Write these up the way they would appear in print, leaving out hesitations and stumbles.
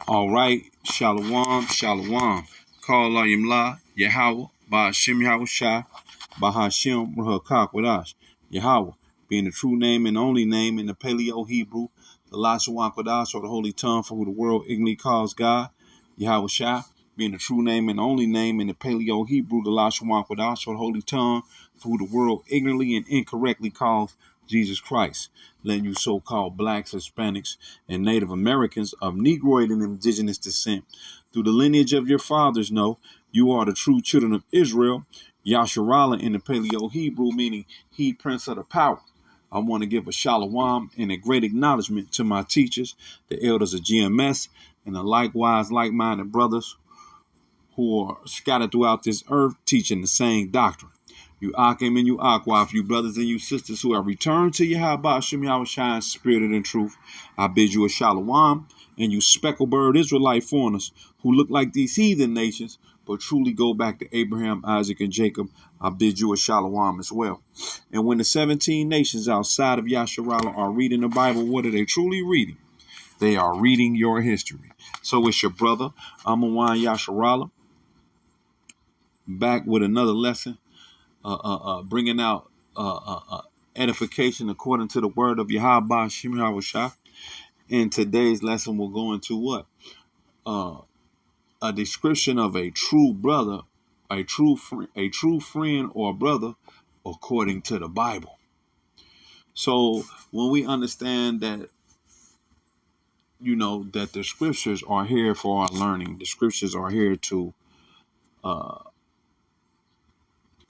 All right, Shalom, Shalom. Call La Yahweh, Ba'ashem Yahushai, Bahashem Rahakak Wadash. Yahweh, being the true name and only name in the Paleo Hebrew, the Lashawan Kodash, or the holy tongue for who the world ignorantly calls God. Yahweh Shai, being the true name and only name in the Paleo Hebrew, the Lashawan Kodash, or the holy tongue for who the world ignorantly and incorrectly calls Jesus Christ. Letting you so-called blacks, Hispanics, and Native Americans of Negroid and indigenous descent, through the lineage of your fathers, know you are the true children of Israel, Yasharallah in the Paleo Hebrew, meaning he prince of the power. I want to give a shalom and a great acknowledgement to my teachers, the elders of GMS, and the likewise like-minded brothers who are scattered throughout this earth teaching the same doctrine. You Akim and you Aquaf, you brothers and you sisters who have returned to Yahweh Shem Yahushai in spirit and in truth, I bid you a shalom, and you speckled-bird Israelite foreigners who look like these heathen nations, but truly go back to Abraham, Isaac, and Jacob, I bid you a shalom as well. And when the 17 nations outside of Yasharallah are reading the Bible, what are they truly reading? They are reading your history. So it's your brother, Amawan Yasharallah, back with another lesson. Bringing out edification according to the word of Yahweh Shem Yahushai. In today's lesson, we'll go into what? A description of a true brother, a true friend or brother, according to the Bible. So when we understand that, that the scriptures are here for our learning, the scriptures are here to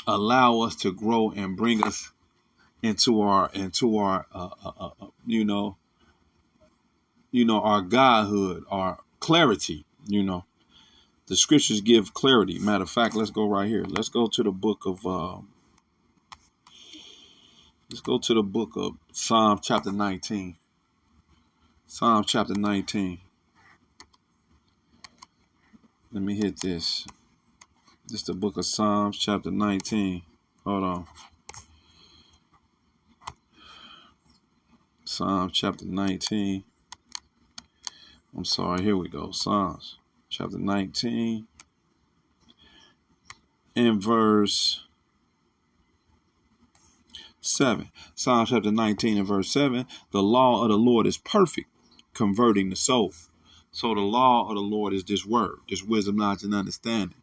allow us to grow and bring us into our our godhood, our clarity. The scriptures give clarity. Matter of fact, let's go right here. Let's go to the book of Psalm chapter 19. Psalm chapter 19. Let me hit this. This is the book of Psalms chapter 19. Hold on. Psalm chapter 19. I'm sorry, here we go. Psalms chapter 19 and verse 7. Psalm chapter 19 and verse 7. The law of the Lord is perfect, converting the soul. So the law of the Lord is this word, this wisdom, knowledge, and understanding.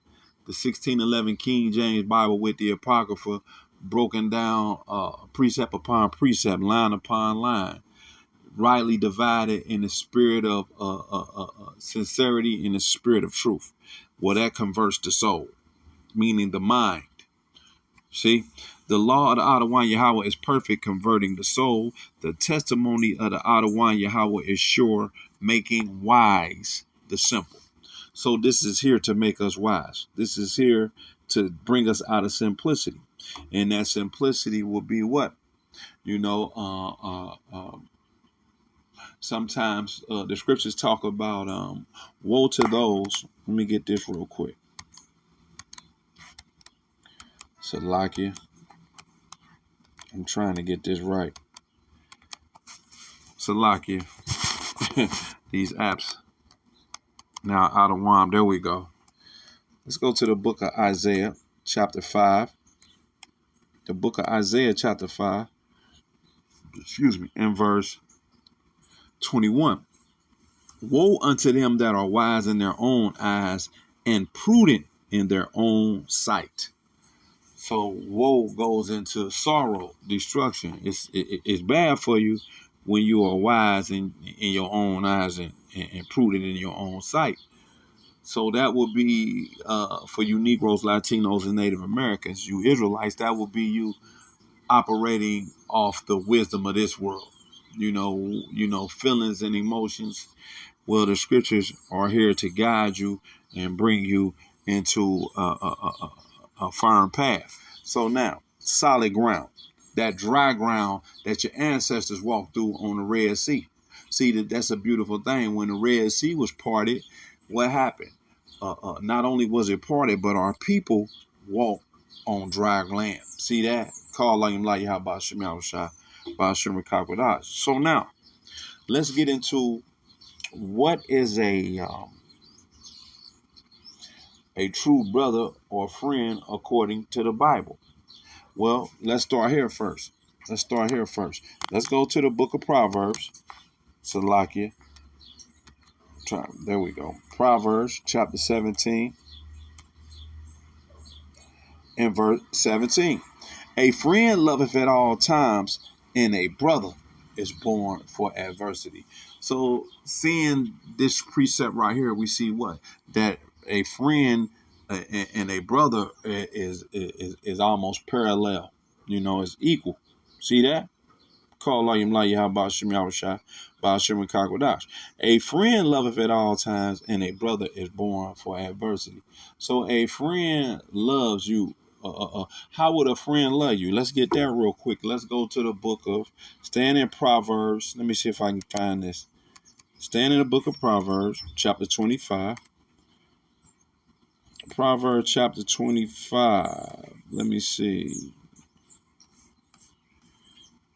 The 1611 King James Bible with the Apocrypha broken down precept upon precept, line upon line, rightly divided in the spirit of sincerity, in the spirit of truth. Well, that converts the soul, meaning the mind. See, the law of the Adawan Yahweh is perfect, converting the soul. The testimony of the Adawan Yahweh is sure, making wise the simple. So this is here to make us wise. This is here to bring us out of simplicity. And that simplicity will be what? Sometimes the scriptures talk about woe to those. Let me get this real quick. Salakia. I'm trying to get this right. Salakia. These apps. Now out of WAM. There we go. Let's go to the book of Isaiah, chapter 5. The book of Isaiah, chapter 5. And verse 21. Woe unto them that are wise in their own eyes and prudent in their own sight. So woe goes into sorrow, destruction. It's bad for you when you are wise in your own eyes and prudent in your own sight. So that would be for you Negroes, Latinos, and Native Americans, you Israelites, that would be you operating off the wisdom of this world. Feelings and emotions. Well, the scriptures are here to guide you and bring you into a firm path. So now, solid ground, that dry ground that your ancestors walked through on the Red Sea. See, that's a beautiful thing. When the Red Sea was parted, what happened? Not only was it parted, but our people walked on dry land. See that? Call like him like Yahweh Shem Yahushai, Ba'ashem Rakakwadash. So now, let's get into what is a true brother or friend according to the Bible? Well, let's start here first. Let's go to the book of Proverbs. Salakia. There we go. Proverbs chapter 17 and verse 17. A friend loveth at all times, and a brother is born for adversity. So, seeing this precept right here, we see what? That a friend and a brother is almost parallel. It's equal. See that? Call Layim La Yahba Shem Yahushua, Ba'ashem Kakwadash. A friend loveth at all times, and a brother is born for adversity. So a friend loves you. How would a friend love you? Let's get there real quick. Let's go to the book of, stand in Proverbs. Let me see if I can find this. Stand in the book of Proverbs, chapter 25. Proverbs chapter 25. Let me see.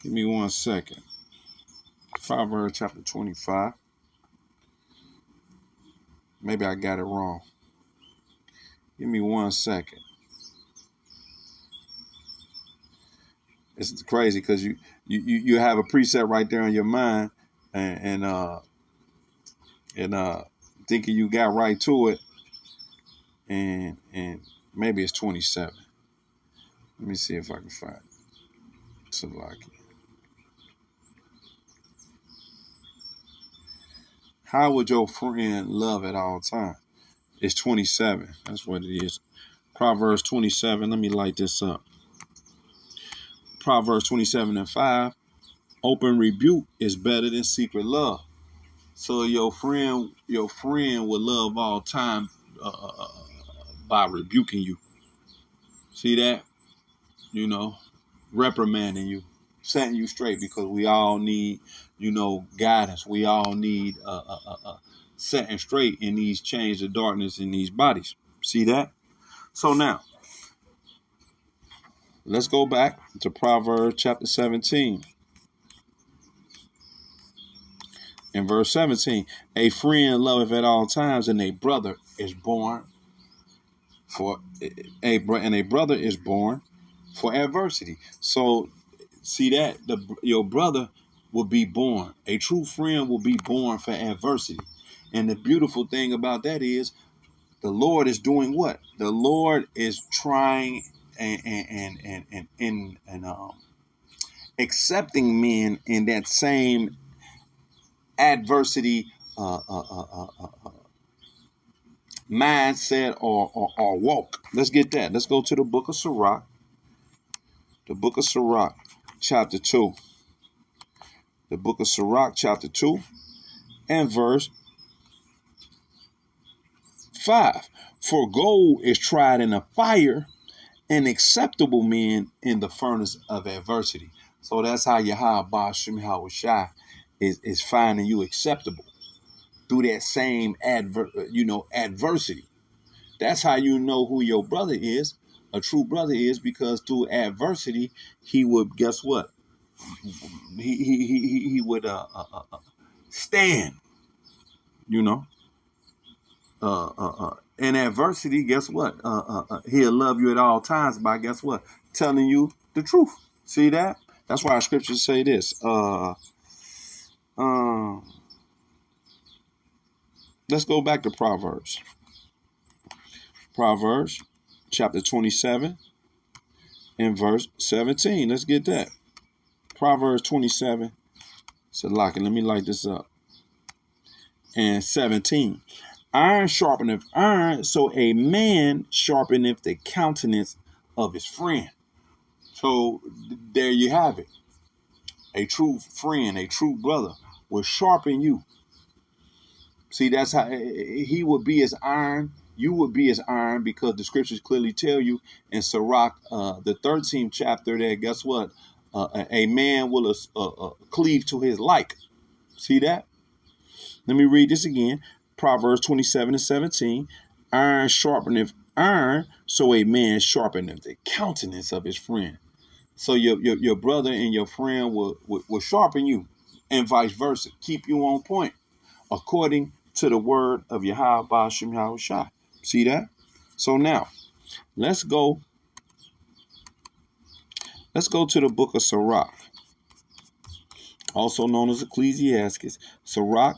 Give me 1 second. Proverbs chapter 25. Maybe I got it wrong. Give me 1 second. It's crazy because you have a preset right there in your mind and thinking you got right to it, and maybe it's 27. Let me see if I can find it. Salaki. How would your friend love at all times? It's 27. That's what it is. Proverbs 27. Let me light this up. Proverbs 27 and 5. Open rebuke is better than secret love. So your friend will love all time by rebuking you. See that? Reprimanding you, setting you straight, because we all need, guidance. We all need setting straight in these chains of darkness in these bodies. See that? So now, let's go back to Proverbs chapter 17. In verse 17, a friend loveth at all times, and a brother is born for adversity. So see that your brother will be born. A true friend will be born for adversity. And the beautiful thing about that is the Lord is doing what? The Lord is trying and accepting men in that same adversity mindset or walk. Let's get that. Let's go to the book of Sirach. The book of Sirach, chapter 2. The book of Sirach, chapter 2, and verse 5. For gold is tried in a fire, and acceptable men in the furnace of adversity. So that's how Yahweh Ba'ashem Yahushua is finding you acceptable through that same adversity. That's how you know who your brother is. A true brother is because through adversity, he would, guess what? He would stand, in adversity. Guess what? He'll love you at all times by, guess what? Telling you the truth. See that? That's why our scriptures say this. Let's go back to Proverbs. Proverbs chapter 27 and verse 17. Let's get that. Proverbs 27. So lock it. Let me light this up. And 17. Iron sharpeneth iron, so a man sharpeneth the countenance of his friend. So there you have it. A true friend, a true brother will sharpen you. See, that's how he would be as iron. You would be as iron, because the scriptures clearly tell you in Sirach, the 13th chapter, that guess what? A man will cleave to his like. See that? Let me read this again. Proverbs 27 and 17. Iron sharpeneth iron, so a man sharpeneth the countenance of his friend. So your brother and your friend will sharpen you, and vice versa. Keep you on point. according to the word of Yahweh Ba'ashem Yahushua. See that? So now, let's go to the book of Sirach, also known as Ecclesiastes. Sirach,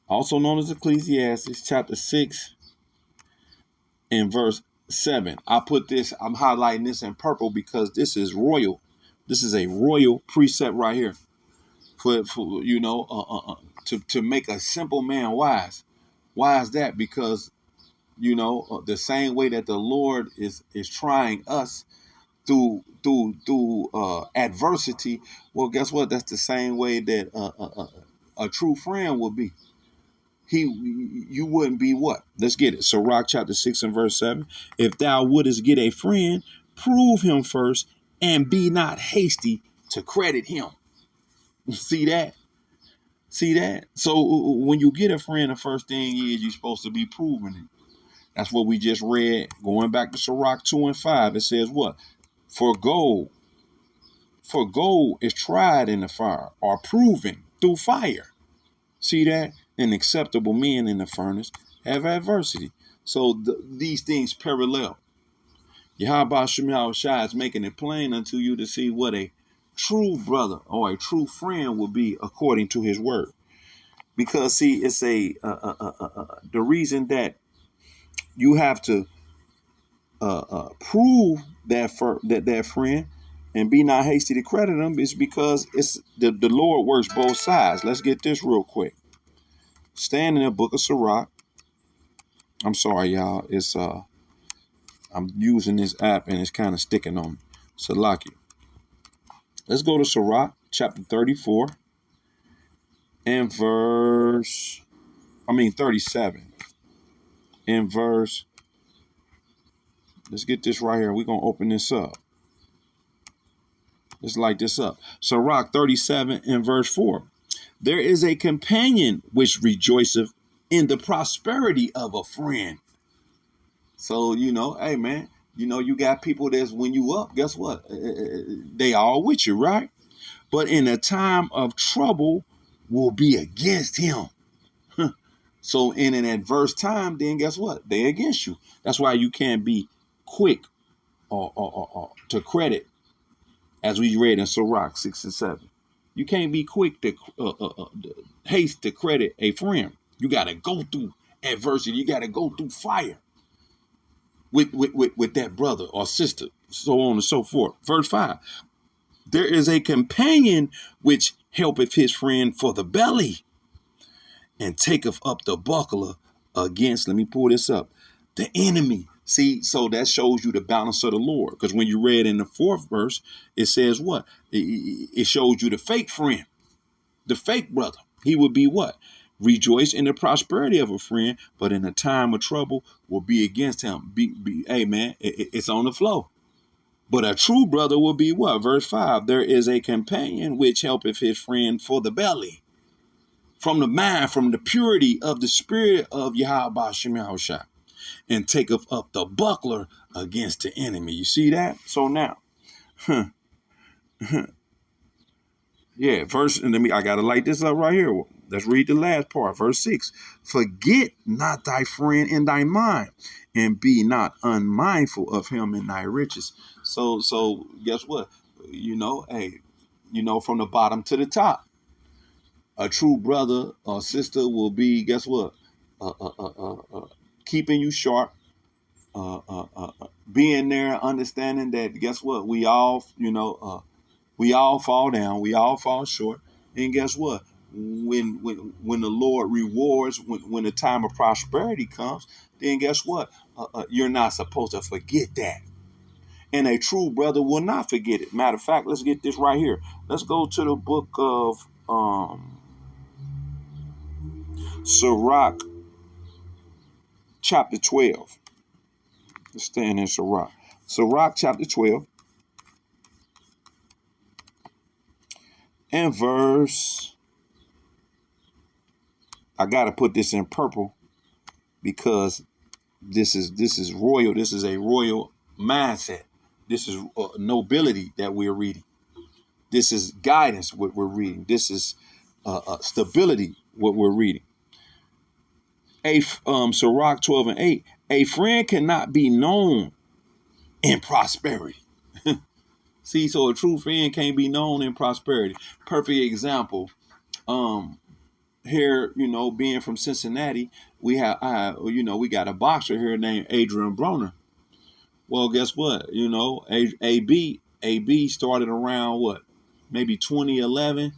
also known as Ecclesiastes, chapter 6 and verse 7. I'm highlighting this in purple because this is royal. This is a royal precept right here for to make a simple man wise. Why is that? Because the same way that the Lord is trying us through adversity. Well, guess what? That's the same way that a true friend would be. You wouldn't be what? Let's get it. Sirach chapter 6 and verse 7. If thou wouldest get a friend, prove him first, and be not hasty to credit him. See that? See that? So when you get a friend, the first thing is you're supposed to be proving it. That's what we just read. Going back to Sirach 2 and 5, it says what? For gold is tried in the fire, or proven through fire. See that? And acceptable men in the furnace have adversity. So these things parallel. Yahweh Shem Yahushua is making it plain unto you to see what a true brother or a true friend will be according to his word. Because see, it's the reason that you have to prove that friend and be not hasty to credit them is because it's the Lord works both sides. Let's get this real quick. Stand in the book of Sirach. I'm sorry, y'all. It's I'm using this app and it's kind of sticking on me. Salaki. Let's go to Sirach chapter 34 and 37 and verse. Let's get this right here. We're gonna open this up. Let's light this up. Sirach 37 and verse 4. There is a companion which rejoiceth in the prosperity of a friend. So, hey, man, you got people that's when you up, guess what? They all with you, right? But in a time of trouble will be against him. So in an adverse time, then guess what? They against you. That's why you can't be quick or to credit, as we read in Sirach 6 and 7. You can't be quick to haste to credit a friend. You got to go through adversity. You got to go through fire with that brother or sister, so on and so forth. Verse 5. There is a companion which helpeth his friend for the belly, and taketh up the buckler against, let me pull this up, the enemy. See, so that shows you the balance of the Lord. Because when you read in the 4th verse, it says what? It shows you the fake friend, the fake brother. He would be what? Rejoice in the prosperity of a friend, but in a time of trouble will be against him. Hey, man, it's on the flow. But a true brother will be what? Verse 5. There is a companion which helpeth his friend for the belly, from the mind, from the purity of the spirit of Yahweh Ba'ashem Yahushua, and taketh up the buckler against the enemy. You see that? So now, yeah, I gotta light this up right here. Let's read the last part, verse 6. Forget not thy friend in thy mind, and be not unmindful of him in thy riches. So guess what? From the bottom to the top, a true brother or sister will be, guess what? Keeping you sharp, being there, understanding that, guess what? We all fall down, we all fall short, and guess what? When the Lord rewards, when the time of prosperity comes, then guess what? You're not supposed to forget that. And a true brother will not forget it. Matter of fact, let's get this right here. Let's go to the book of Sirach chapter 12. Let's stand in Sirach. Sirach chapter 12 and verse. I gotta put this in purple because this is royal. This is a royal mindset. This is nobility that we're reading. This is guidance what we're reading. This is stability what we're reading. Sirach 12 and 8, a friend cannot be known in prosperity. See, so a true friend can't be known in prosperity. Perfect example. Here, being from Cincinnati, we got a boxer here named Adrian Broner. Well, guess what? AB started around maybe 2011.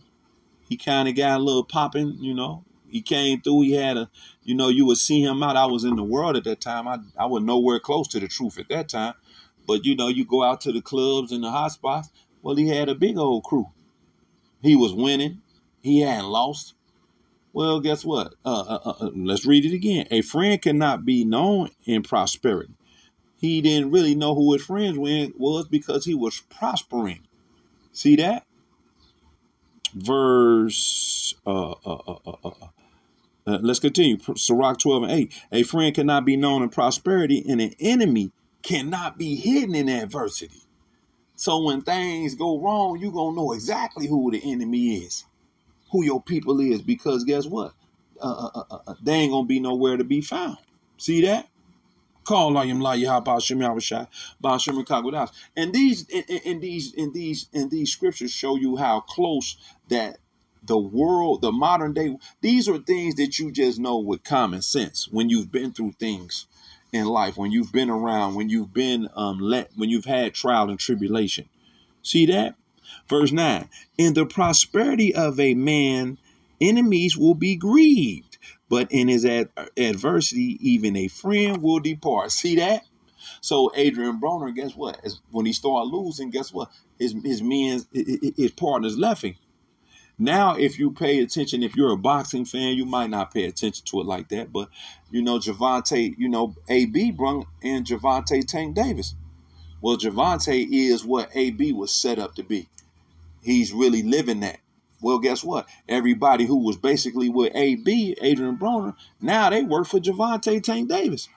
He kind of got a little popping, He came through. He had you would see him out. I was in the world at that time. I was nowhere close to the truth at that time. But, you go out to the clubs and the hot spots. Well, he had a big old crew. He was winning. He hadn't lost. Well, guess what? Let's read it again. A friend cannot be known in prosperity. He didn't really know who his friends was because he was prospering. See that? Verse, let's continue. Sirach 12 and 8. A friend cannot be known in prosperity, and an enemy cannot be hidden in adversity. So when things go wrong, you're going to know exactly who the enemy is, who your people is, because guess what? They ain't going to be nowhere to be found. See that? Call Layim La Yahaba Shem Yahushua Ba'Shem Kagudas. And these scriptures show you how close that the world, the modern day, these are things that you just know with common sense when you've been through things in life, when you've been around, when you've been when you've had trial and tribulation. See that? Verse 9. In the prosperity of a man, enemies will be grieved, but in his adversity, even a friend will depart. See that? So Adrian Broner, guess what? When he started losing, guess what? His partners left him. Now, if you pay attention, if you're a boxing fan, you might not pay attention to it like that. But, Javante, AB brung in Javante Tank Davis. Well, Javante is what AB was set up to be. He's really living that. Well, guess what? Everybody who was basically with AB, Adrian Broner, now they work for Javante Tank Davis.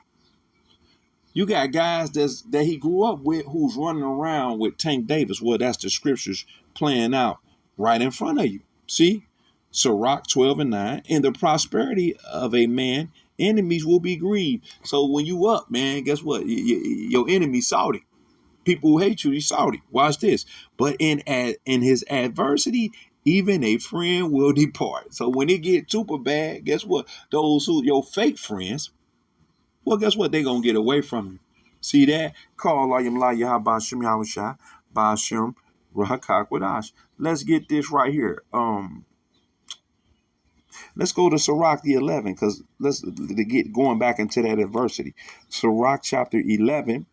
You got guys that he grew up with who's running around with Tank Davis. Well, that's the scriptures playing out right in front of you. See? Sirach 12 and 9. In the prosperity of a man, enemies will be grieved. So when you up, man, guess what? Your enemy Saudi. People who hate you, he's Saudi. Watch this. But in his adversity, even a friend will depart. So when it gets super bad, guess what? Those who your fake friends, well, guess what? They're going to get away from you. See that? Call Layim La Yahaba Shem Yahushua Ba'Shem Rahakak Wadash. Let's get this right here. Let's go to Sirach the 11, because let's get going back into that adversity. Sirach chapter 11.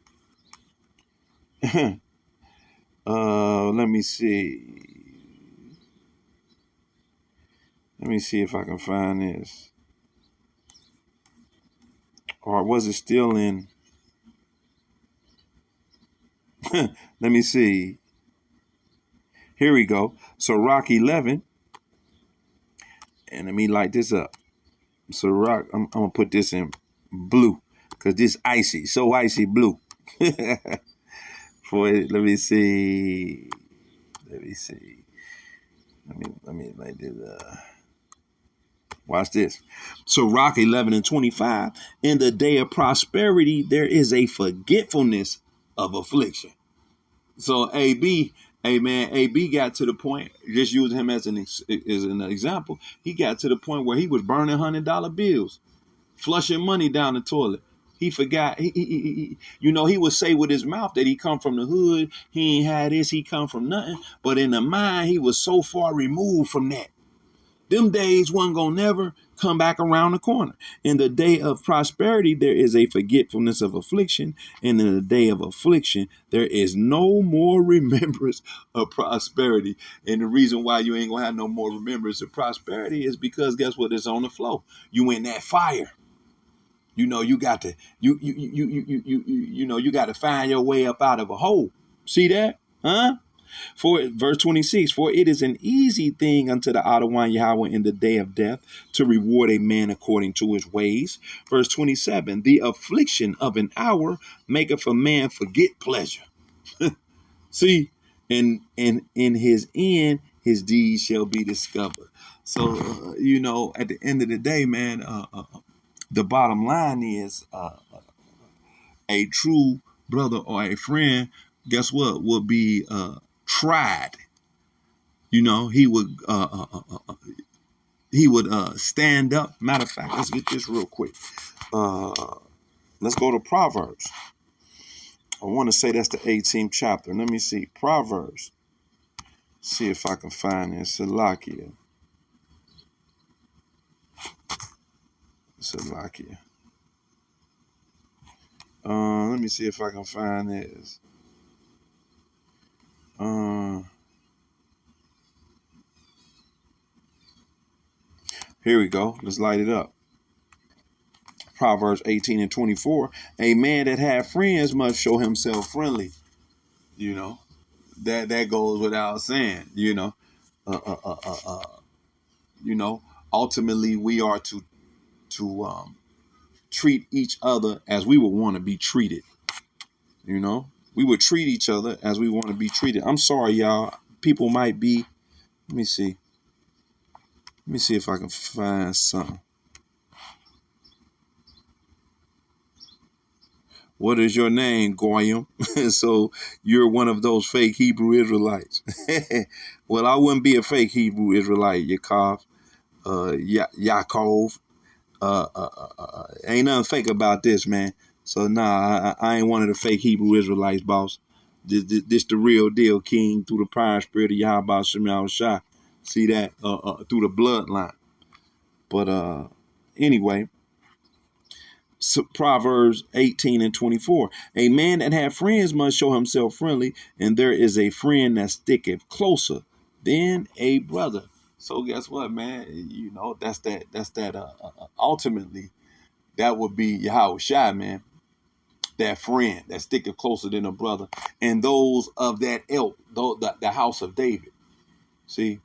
Let me see. Let me see if I can find this. Or was it still in? Let me see. Here we go. Sirach 11. And let me light this up. Sirach, I'm going to put this in blue, because this icy, so icy blue. For it, let me see. Let me light this up. Watch this. Sirach 11 and 25. In the day of prosperity, there is a forgetfulness of affliction. So AB got to the point, just using him as an example, he got to the point where he was burning $100 bills, flushing money down the toilet. He forgot, he would say with his mouth that he come from the hood, he ain't had this, he come from nothing. But in the mind, he was so far removed from that. Them days wasn't gonna never come back around the corner. In the day of prosperity, there is a forgetfulness of affliction. And in the day of affliction, there is no more remembrance of prosperity. And the reason why you ain't gonna have no more remembrance of prosperity is because guess what? It's on the flow. You in that fire. You got to you got to find your way up out of a hole. See that? Huh? For verse 26, for it is an easy thing unto the Adonai Yahweh in the day of death to reward a man according to his ways. Verse 27, the affliction of an hour maketh a man forget pleasure. See, and in his end, his deeds shall be discovered. So, at the end of the day, man, the bottom line is a true brother or a friend, guess what, will be tried. He would stand up. Matter of fact, let's get this real quick. Let's go to Proverbs. I want to say that's the 18th chapter. Let me see. Proverbs. See if I can find it. Salakia. Let me see if I can find this. Here we go. Let's light it up. Proverbs 18 and 24. A man that have friends must show himself friendly. That goes without saying. Ultimately we are to treat each other as we would want to be treated. We would treat each other as we want to be treated. I'm sorry, y'all. People might be. Let me see if I can find something. What is your name, Goyim? So you're one of those fake Hebrew Israelites. Well, I wouldn't be a fake Hebrew Israelite, Yaakov. Ain't nothing fake about this, man. So I ain't one of the fake Hebrew Israelites, boss. This the real deal, King, through the power and spirit of Yahweh Shem Shah. See that through the bloodline. But anyway, so Proverbs 18 and 24. A man that have friends must show himself friendly, and there is a friend that sticketh closer than a brother. So guess what, man? That's that. Ultimately, that would be Yahweh Shai, man. That friend that sticketh closer than a brother, and those of that ilk, the house of David. See,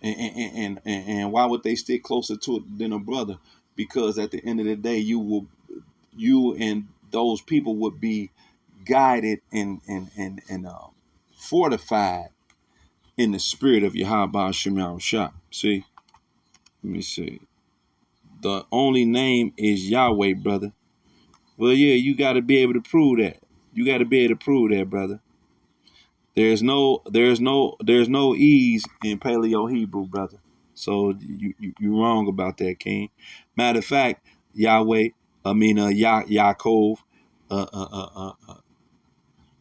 and why would they stick closer to it than a brother? Because at the end of the day, you and those people would be guided and fortified in the spirit of Yahweh Shem Shah. See, let me see. The only name is Yahweh, brother. Well, yeah, you got to be able to prove that. You got to be able to prove that, brother. There's no ease in Paleo Hebrew, brother. So you wrong about that, King. Matter of fact, Yaakov.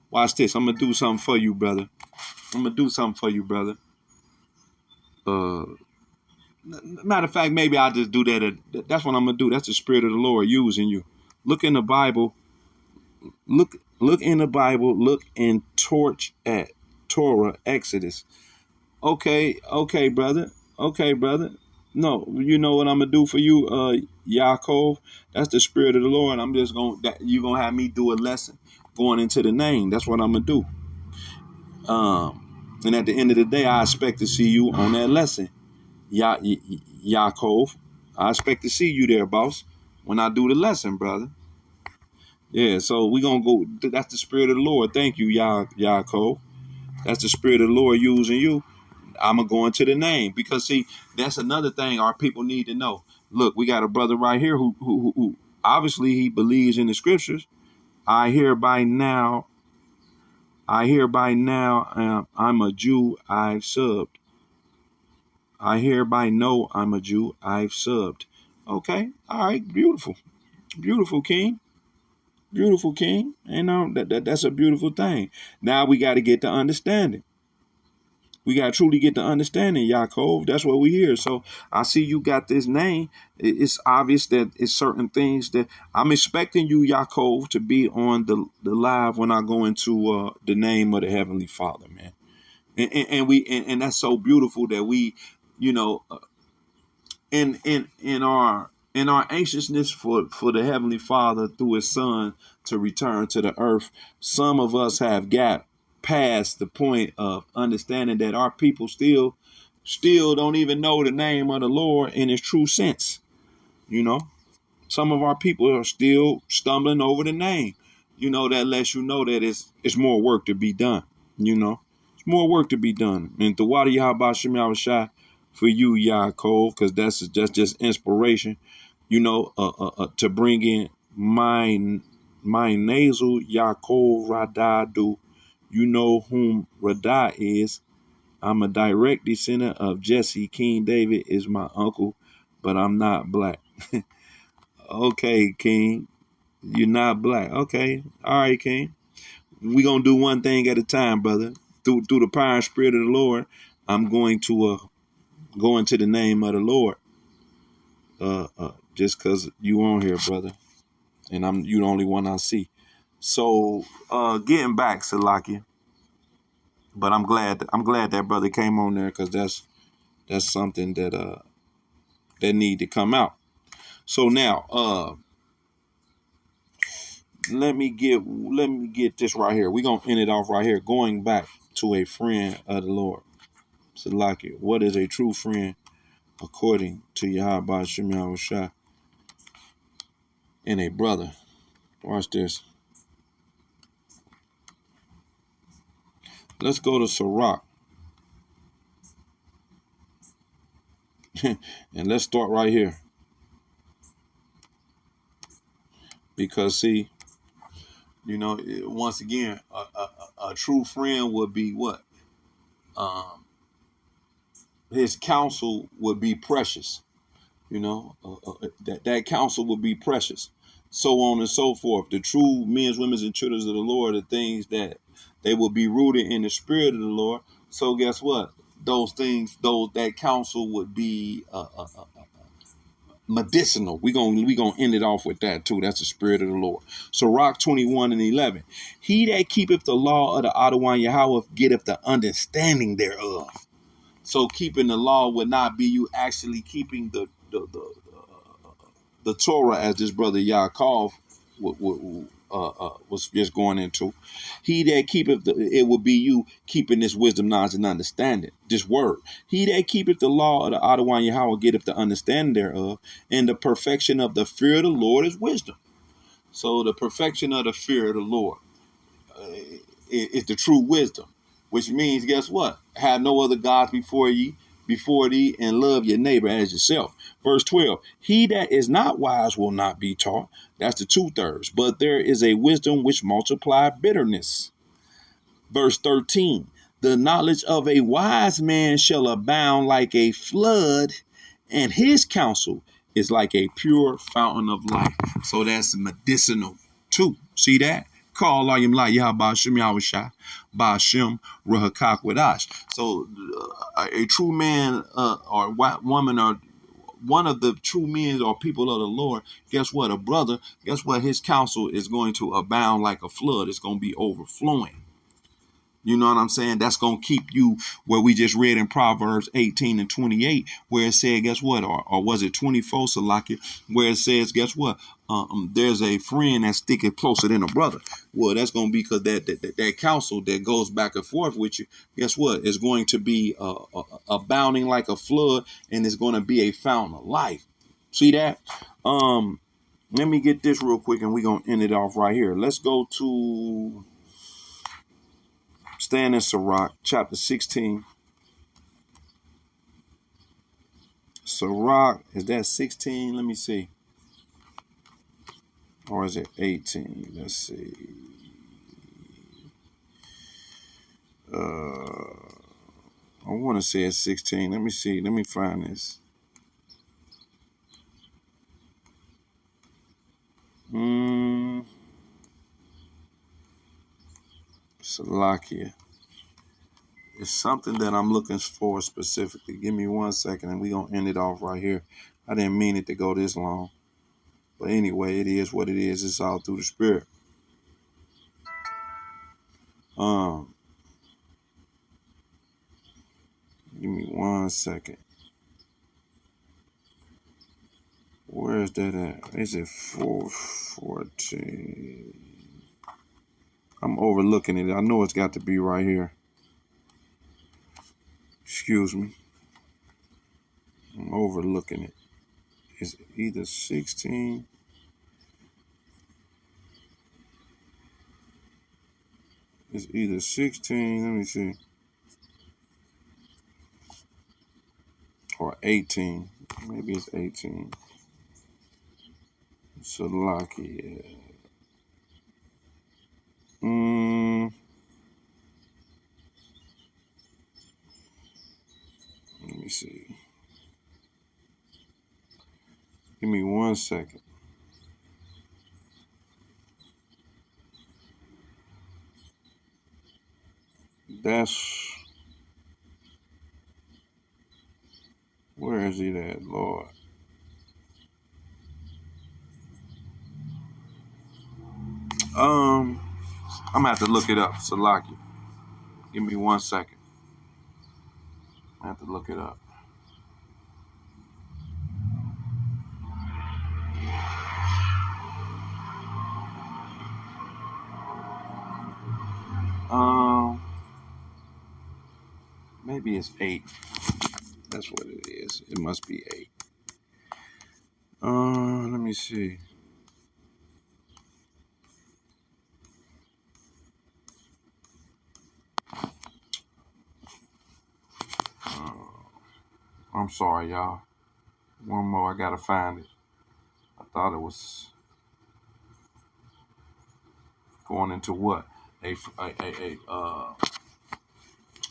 Watch this. I'm gonna do something for you, brother. Matter of fact, maybe I'll just do that. That's what I'm gonna do. That's the spirit of the Lord using you. Look in the Bible. Look in the Bible. Look in Torah, Exodus. Okay, brother. No, you know what I'm gonna do for you, Yaakov? That's the spirit of the Lord. I'm just you're gonna have me do a lesson going into the name. That's what I'm gonna do. And at the end of the day, I expect to see you on that lesson, Yaakov. I expect to see you there, boss, when I do the lesson, brother. Yeah, so we're gonna go. That's the spirit of the Lord. Thank you, Yaakov. That's the spirit of the Lord using you. I'm going to go into the name because, see, that's another thing our people need to know. Look, we got a brother right here who obviously he believes in the scriptures. I hereby now I'm a Jew, I've subbed. I hereby know I'm a Jew, I've subbed. Okay, all right, beautiful. Beautiful, King. Beautiful, King. That's a beautiful thing. Now we got to get the understanding. We got to truly get the understanding, Yaakov. That's what we hear. So I see you got this name. It's obvious that it's certain things that I'm expecting you, Yaakov, to be on the live when I go into the name of the Heavenly Father, man. And that's so beautiful that we, in our anxiousness for the Heavenly Father through His Son to return to the earth, some of us have got past the point of understanding that our people still don't even know the name of the Lord in its true sense. Some of our people are still stumbling over the name. That lets you know that it's more work to be done. It's more work to be done. And the Wadi Yahweh Shem Shai, for you, Yaakov, because that's just inspiration. To bring in my nasal Yaakov Radadu. You know whom Radah is. I'm a direct descendant of Jesse. King David is my uncle, but I'm not black. Okay, King, you're not black. Okay, all right, King. We're gonna do one thing at a time, brother. Through the power and spirit of the Lord, I'm going to go into the name of the Lord. Just cause you on here, brother, and you the only one I see. So getting back, Salakia. But I'm glad that brother came on there, because that's something that need to come out. So now let me get this right here. We're gonna end it off right here, going back to a friend of the Lord. Salakia, what is a true friend according to Yahweh Shem Yahushua and a brother? Watch this. Let's go to Sirach. And let's start right here. Because see, once again, a true friend would be what? His counsel would be precious. That counsel would be precious. So on and so forth. The true men, women, and children of the Lord are things that they will be rooted in the spirit of the Lord. So guess what? That counsel would be medicinal. We gonna end it off with that too. That's the spirit of the Lord. So Sirach 21:11. He that keepeth the law of the Adonai Yahweh getteth the understanding thereof. So keeping the law would not be you actually keeping the Torah, as this brother Yaakov was just going into. He that keepeth it will be you keeping this wisdom, knowledge, and understanding. This word. He that keepeth the law of the Adonai Yahweh getteth the understanding thereof, and the perfection of the fear of the Lord is wisdom. So the perfection of the fear of the Lord is the true wisdom, which means, guess what? Have no other gods before thee, and love your neighbor as yourself. Verse 12, he that is not wise will not be taught. That's the 2/3. But there is a wisdom which multiply bitterness. Verse 13, the knowledge of a wise man shall abound like a flood, and his counsel is like a pure fountain of life. So that's medicinal too. See that? Call Layim La Yah Ba'Shem Yahushua Ba'Shem Rahakak Wadash. So a true man or woman, or one of the true men or people of the Lord, guess what? A brother, guess what? His counsel is going to abound like a flood. It's going to be overflowing. You know what I'm saying? That's going to keep you where we just read in Proverbs 18:28, where it said, guess what? Or was it 24, Salakia, where it says, guess what? There's a friend that's sticking closer than a brother. Well, that's going to be because that counsel that goes back and forth with you, guess what? It's going to be abounding like a flood, and it's going to be a fountain of life. See that? Let me get this real quick, and we're going to end it off right here. Let's go to... Stand in Sirach, chapter 16. Sirach, is that 16? Let me see. Or is it 18? Let's see. I want to say it's 16. Let me see. Let me find this. Salakia. It's something that I'm looking for specifically. Give me 1 second, and we're going to end it off right here. I didn't mean it to go this long. But anyway, it is what it is. It's all through the spirit. Give me 1 second. Where is that at? Is it 414? I'm overlooking it. I know it's got to be right here. Excuse me. I'm overlooking it. It's either 16. It's either 16. Let me see. 18. Maybe it's 18. Salakia. Let me see. Give me 1 second. That's, where is it at, Lord? I'm gonna have to look it up, Salakia. Give me 1 second. I have to look it up. Maybe it's 8. That's what it is. It must be 8. Let me see. I'm sorry, y'all. One more, I gotta find it. I thought it was going into what?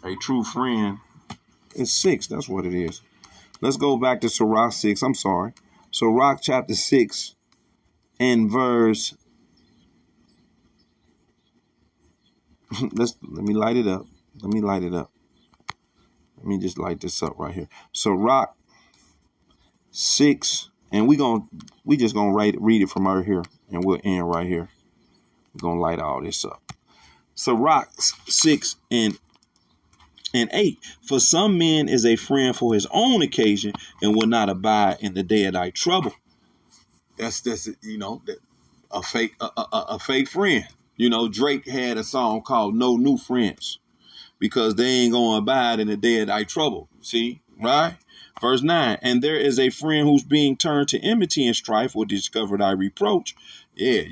A true friend. It's 6. That's what it is. Let's go back to Sirach 6. I'm sorry. Sirach chapter 6 and verse. Let me light it up. Let me just light this up right here. Sirach 6, and we just gonna read it from right here, and we'll end right here. We're gonna light all this up. Sirach 6 and 8. For some men is a friend for his own occasion and will not abide in the day of thy trouble. That's a fake friend. Drake had a song called No New Friends because they ain't gonna abide in the day of thy trouble. See, right? Verse 9, and there is a friend who's being turned to enmity and strife will discover thy reproach. Yeah,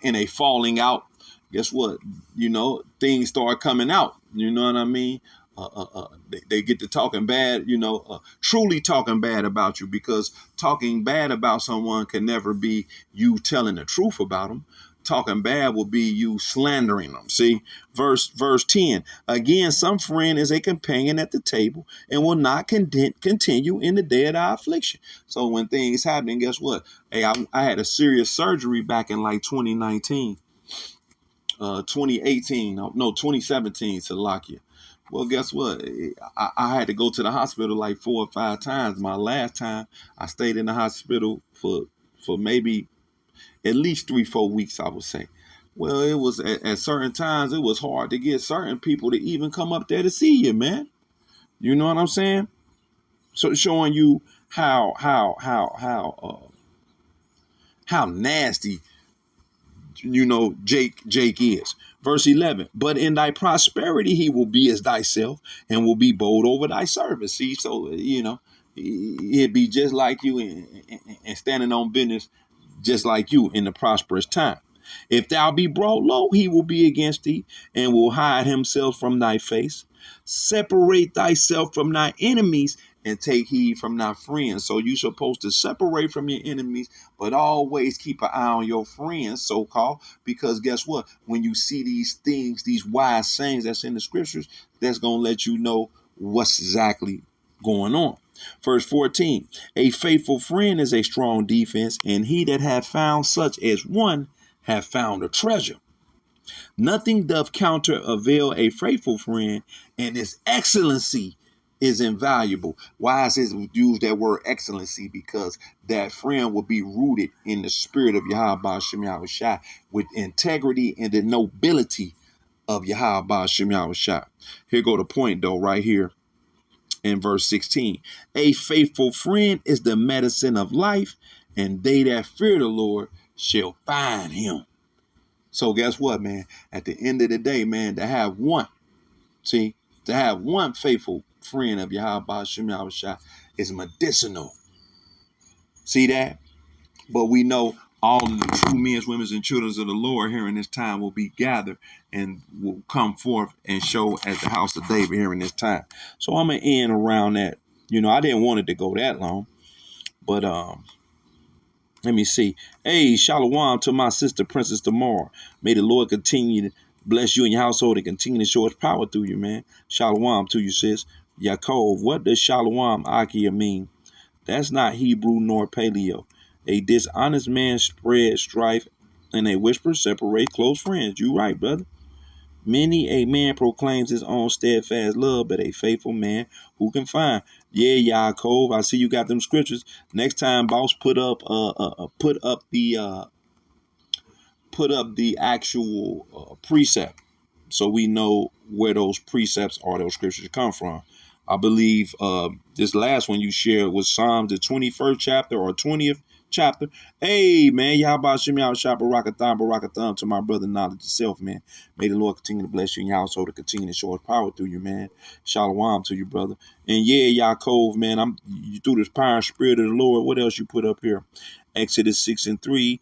in a falling out, guess what? Things start coming out. You know what I mean? They get to talking bad, truly talking bad about you, because talking bad about someone can never be you telling the truth about them. Talking bad will be you slandering them. See, verse 10. Again, some friend is a companion at the table and will not continue in the day of thy affliction. So when things happen, guess what? Hey, I had a serious surgery back in like 2019, 2018, no, 2017, Salakia. Well, guess what? I had to go to the hospital like 4 or 5 times. My last time, I stayed in the hospital for maybe at least 3-4 weeks, I would say. Well, it was at certain times, it was hard to get certain people to even come up there to see you, man. You know what I'm saying? So showing you how nasty, Jake is. Verse 11, but in thy prosperity he will be as thyself and will be bold over thy service. See, so, he'd be just like you and standing on business just like you in the prosperous time. If thou be brought low, he will be against thee and will hide himself from thy face. Separate thyself from thy enemies and take heed from thy friends. So you're supposed to separate from your enemies, but always keep an eye on your friends, so-called, because guess what? When you see these things, these wise sayings that's in the scriptures, that's going to let you know what's exactly going on. Verse 14, a faithful friend is a strong defense, and he that hath found such as one hath found a treasure. Nothing doth counter avail a faithful friend, and his excellency is invaluable. Why is it use that word excellency? Because that friend will be rooted in the spirit of Yahweh Shem Yahushua with integrity and the nobility of Yahweh Shem Yahushua. Here go the point though, right here. In verse 16, a faithful friend is the medicine of life, and they that fear the Lord shall find him. So guess what, man? At the end of the day, man, to have one faithful friend of Yahweh Shem Yahushua is medicinal. See that? But we know all of the true men, women, and children of the Lord here in this time will be gathered and will come forth and show at the house of David here in this time. So I'm going to end around that. I didn't want it to go that long, but let me see. Hey, shalom to my sister, Princess Tamar. May the Lord continue to bless you and your household and continue to show his power through you, man. Shalom to you, sis. Yaakov, what does shalom akia mean? That's not Hebrew nor paleo. A dishonest man spread strife, and a whisper separate close friends. You right, brother. Many a man proclaims his own steadfast love, but a faithful man who can find. Yeah, Yaakov, I see you got them scriptures. Next time, boss, put up the actual precept, so we know where those precepts or those scriptures come from. I believe this last one you shared was Psalms, the 21st chapter or 20th chapter. Hey, man, Yahweh Shemi out shop barakathon to my brother knowledge itself, man. May the Lord continue to bless you and your household to continue to show his power through you, man. Shalom to you, brother. And yeah, Yaakov, man, you through this power and spirit of the Lord. What else you put up here? Exodus 6:3,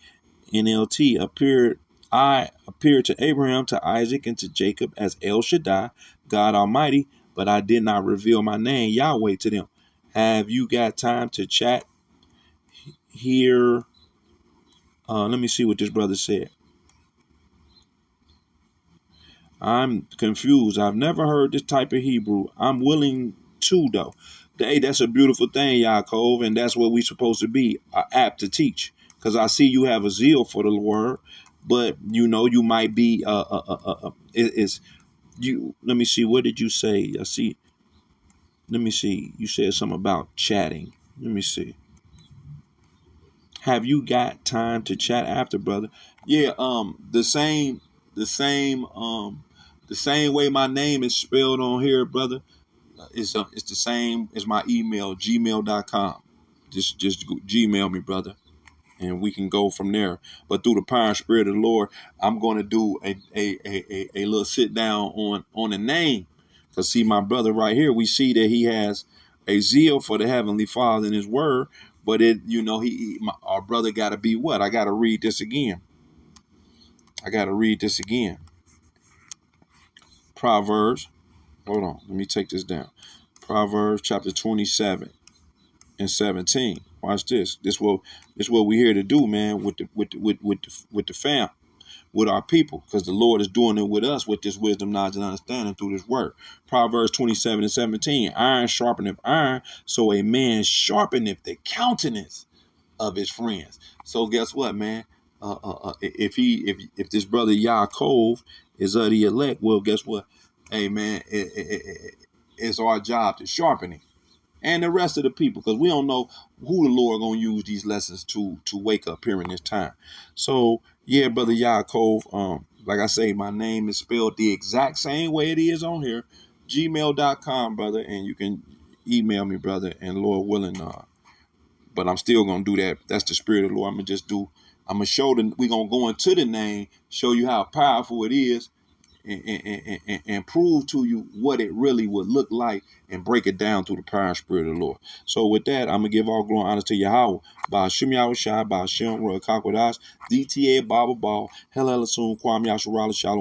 NLT I appeared to Abraham, to Isaac, and to Jacob as El Shaddai, God Almighty, but I did not reveal my name, Yahweh, to them. Have you got time to chat here? Let me see what this brother said. I'm confused. I've never heard this type of Hebrew. I'm willing to, though. Hey, that's a beautiful thing, Yaakov, and that's what we're supposed to be, apt to teach. Because I see you have a zeal for the word, but you might be let me see, what did you say? Let me see, you said something about chatting. Let me see. Have you got time to chat after, brother? Yeah, the same way my name is spelled on here, brother. It's the same as my email, gmail.com. Just Gmail me, brother, and we can go from there. But through the power and spirit of the Lord, I'm going to do a little sit down on the name. Because see, my brother right here, we see that he has a zeal for the Heavenly Father in his word. But our brother got to be what? I got to read this again. Proverbs. Hold on. Let me take this down. Proverbs chapter 27 and 17. Watch this. This what we're here to do, man, with the fam, with our people, because the Lord is doing it with us with this wisdom, knowledge, and understanding through this word. Proverbs 27 and 17. Iron sharpeneth iron, so a man sharpeneth the countenance of his friends. So guess what, man? If this brother Yaakov is of the elect, well, guess what? Hey, man, it's our job to sharpen it, and the rest of the people, because we don't know who the Lord gonna use these lessons to wake up here in this time. So yeah, brother Yaakov, like I say, my name is spelled the exact same way it is on here, gmail.com, brother, and you can email me, brother, and Lord willing, but I'm still gonna do that. That's the spirit of the Lord. I'm gonna show we're gonna go into the name, show you how powerful it is, and prove to you what it really would look like, and break it down through the power and spirit of the Lord. So with that, I'm gonna give all glory and honor to Yahweh. By Shem Yahweh Shai, by Shem Roy Kakwadas, DTA Baba Ball, Hell Soon, Kwam Yasharala Shalom.